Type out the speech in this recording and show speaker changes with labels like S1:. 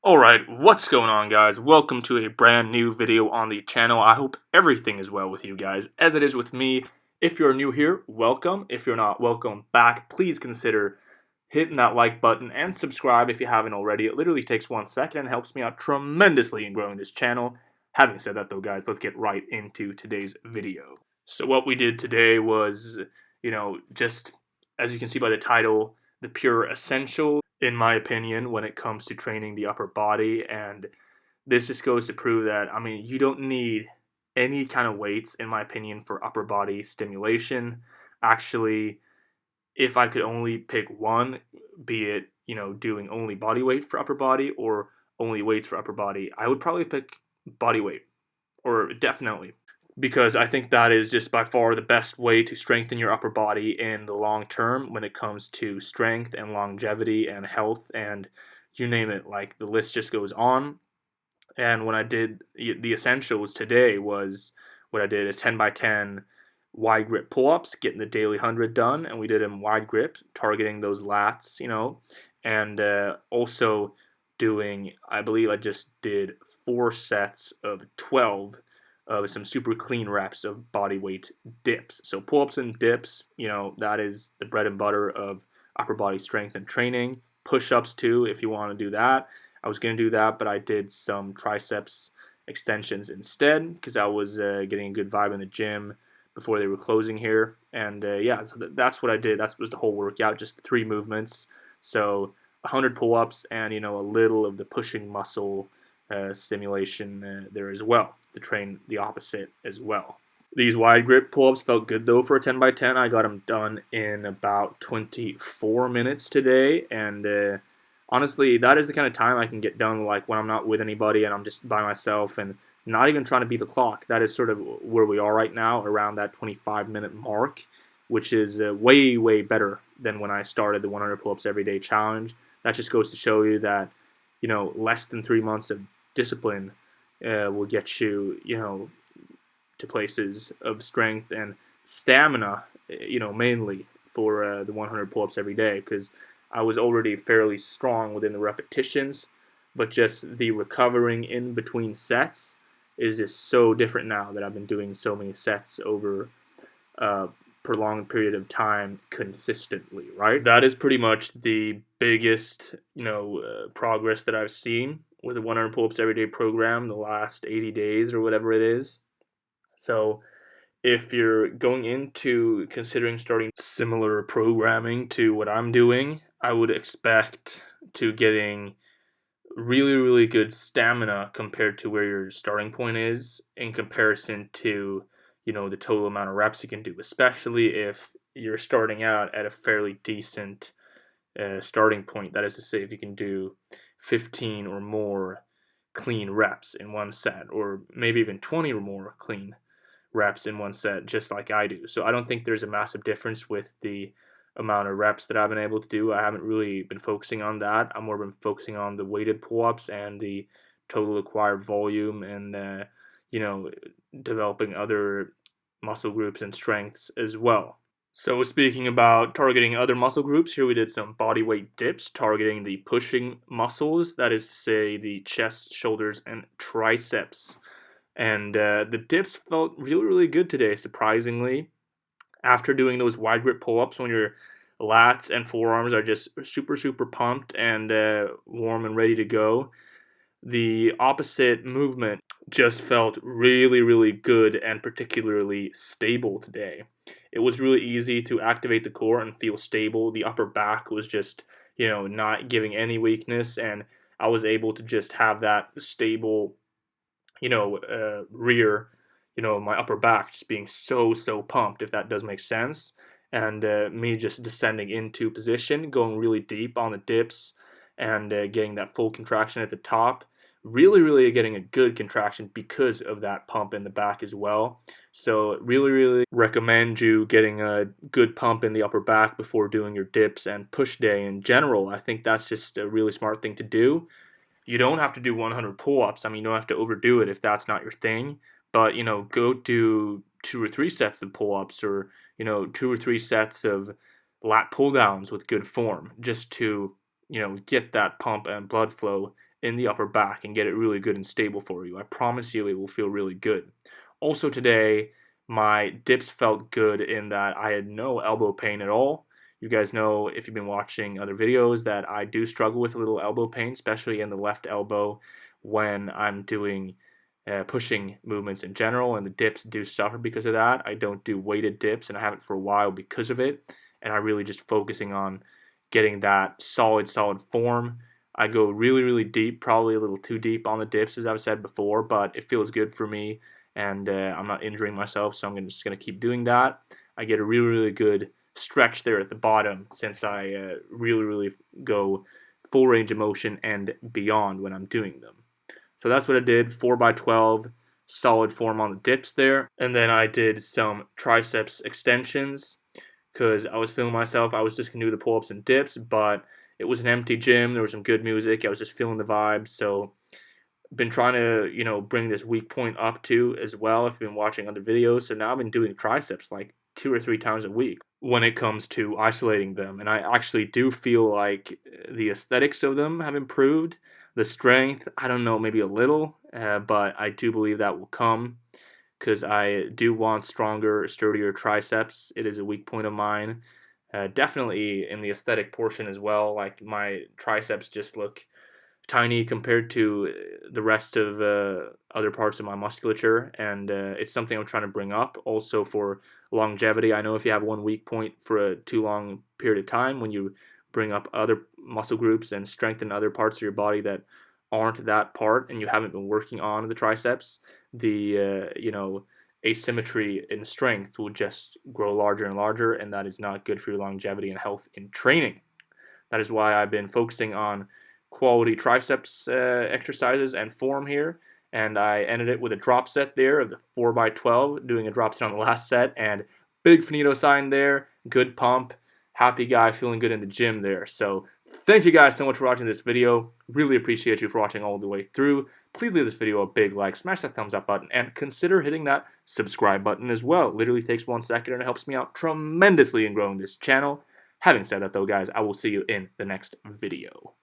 S1: Alright, what's going on, guys? Welcome to a brand new video on the channel. I hope everything is well with you guys, as it is with me. If you're new here, welcome. If you're not, welcome back. Please consider hitting that like button and subscribe if you haven't already. It literally takes 1 second and helps me out tremendously in growing this channel. Having said that though, guys, let's get right into today's video. So what we did today was, just as you can see by the title, the pure essential, in my opinion, when it comes to training the upper body. And this just goes to prove that, you don't need any kind of weights, in my opinion, for upper body stimulation. Actually, if I could only pick one, be it, doing only body weight for upper body or only weights for upper body, I would probably pick body weight, or definitely, because I think that is just by far the best way to strengthen your upper body in the long term when it comes to strength and longevity and health and you name it. Like, the list just goes on. And when I did the essentials today was what I did: a 10 by 10 wide grip pull-ups, getting the daily 100 done, and we did them wide grip, targeting those lats, and also doing, I believe I just did 4 sets of 12 of some super clean reps of body weight dips. So pull-ups and dips, that is the bread and butter of upper body strength and training. Push-ups too, if you want to do that. I was going to do that, but I did some triceps extensions instead because I was getting a good vibe in the gym before they were closing here. And yeah, so that's what I did. That was the whole workout, just 3 movements. So 100 pull-ups and, a little of the pushing muscle stimulation there as well, to train the opposite as well. These wide grip pull-ups felt good though for a 10 by 10. I got them done in about 24 minutes today, and honestly, that is the kind of time I can get done like when I'm not with anybody and I'm just by myself and not even trying to beat the clock. That is sort of where we are right now, around that 25-minute mark, which is way, way better than when I started the 100 pull-ups every day challenge. That just goes to show you that, less than 3 months of discipline will get you, to places of strength and stamina, mainly for the 100 pull-ups every day, because I was already fairly strong within the repetitions, but just the recovering in between sets is just so different now that I've been doing so many sets over a prolonged period of time consistently, right? That is pretty much the biggest, progress that I've seen with the 100 pull-ups every day program the last 80 days or whatever it is. So if you're going into considering starting similar programming to what I'm doing, I would expect to getting really, really good stamina compared to where your starting point is in comparison to, the total amount of reps you can do, especially if you're starting out at a fairly decent starting point. That is to say, if you can do 15 or more clean reps in one set, or maybe even 20 or more clean reps in one set, just like I do. So I don't think there's a massive difference with the amount of reps that I've been able to do. I haven't really been focusing on that. I've more been focusing on the weighted pull-ups and the total acquired volume and, developing other muscle groups and strengths as well. So speaking about targeting other muscle groups, here we did some body weight dips targeting the pushing muscles, that is to say the chest, shoulders, and triceps. And the dips felt really, really good today, surprisingly. After doing those wide grip pull-ups, when your lats and forearms are just super, super pumped and warm and ready to go, the opposite movement just felt really, really good and particularly stable today. It was really easy to activate the core and feel stable. The upper back was just, not giving any weakness, and I was able to just have that stable, rear, my upper back just being so, so pumped, if that does make sense. And me just descending into position, going really deep on the dips, and getting that full contraction at the top. Really, really getting a good contraction because of that pump in the back as well. So really, really recommend you getting a good pump in the upper back before doing your dips and push day in general. I think that's just a really smart thing to do. You don't have to do 100 pull-ups. You don't have to overdo it if that's not your thing. But, go do 2 or 3 sets of pull-ups, or, 2 or 3 sets of lat pull-downs with good form, just to, get that pump and blood flow in the upper back and get it really good and stable for you. I promise you it will feel really good. Also today, my dips felt good in that I had no elbow pain at all. You guys know, if you've been watching other videos, that I do struggle with a little elbow pain, especially in the left elbow when I'm doing pushing movements in general, and the dips do suffer because of that. I don't do weighted dips, and I haven't for a while because of it, and I'm really just focusing on getting that solid form. I go really deep, probably a little too deep on the dips, as I've said before, but it feels good for me, and I'm not injuring myself, so I'm just going to keep doing that. I get a really good stretch there at the bottom, since I really go full range of motion and beyond when I'm doing them. So that's what I did, 4x12, solid form on the dips there. And then I did some triceps extensions because I was feeling myself. I was just going to do the pull-ups and dips, but it was an empty gym. There was some good music. I was just feeling the vibe. So been trying to, bring this weak point up too as well if you've been watching other videos. So now I've been doing triceps like 2 or 3 times a week when it comes to isolating them. And I actually do feel like the aesthetics of them have improved. The strength, I don't know, maybe a little, but I do believe that will come because I do want stronger, sturdier triceps. It is a weak point of mine. Definitely in the aesthetic portion as well. Like my triceps just look tiny compared to the rest of other parts of my musculature, and it's something I'm trying to bring up. Also for longevity, I know if you have one weak point for a too long period of time, when you bring up other muscle groups and strengthen other parts of your body that aren't that part, and you haven't been working on the triceps, the asymmetry in strength will just grow larger and larger, and that is not good for your longevity and health in training. That is why I've been focusing on quality triceps exercises and form here, and I ended it with a drop set there of the 4x12, doing a drop set on the last set, and big finito sign there, good pump, happy guy, feeling good in the gym there. So thank you guys so much for watching this video. Really appreciate you for watching all the way through. Please leave this video a big like, smash that thumbs up button, and consider hitting that subscribe button as well. It literally takes 1 second and it helps me out tremendously in growing this channel. Having said that though, guys, I will see you in the next video.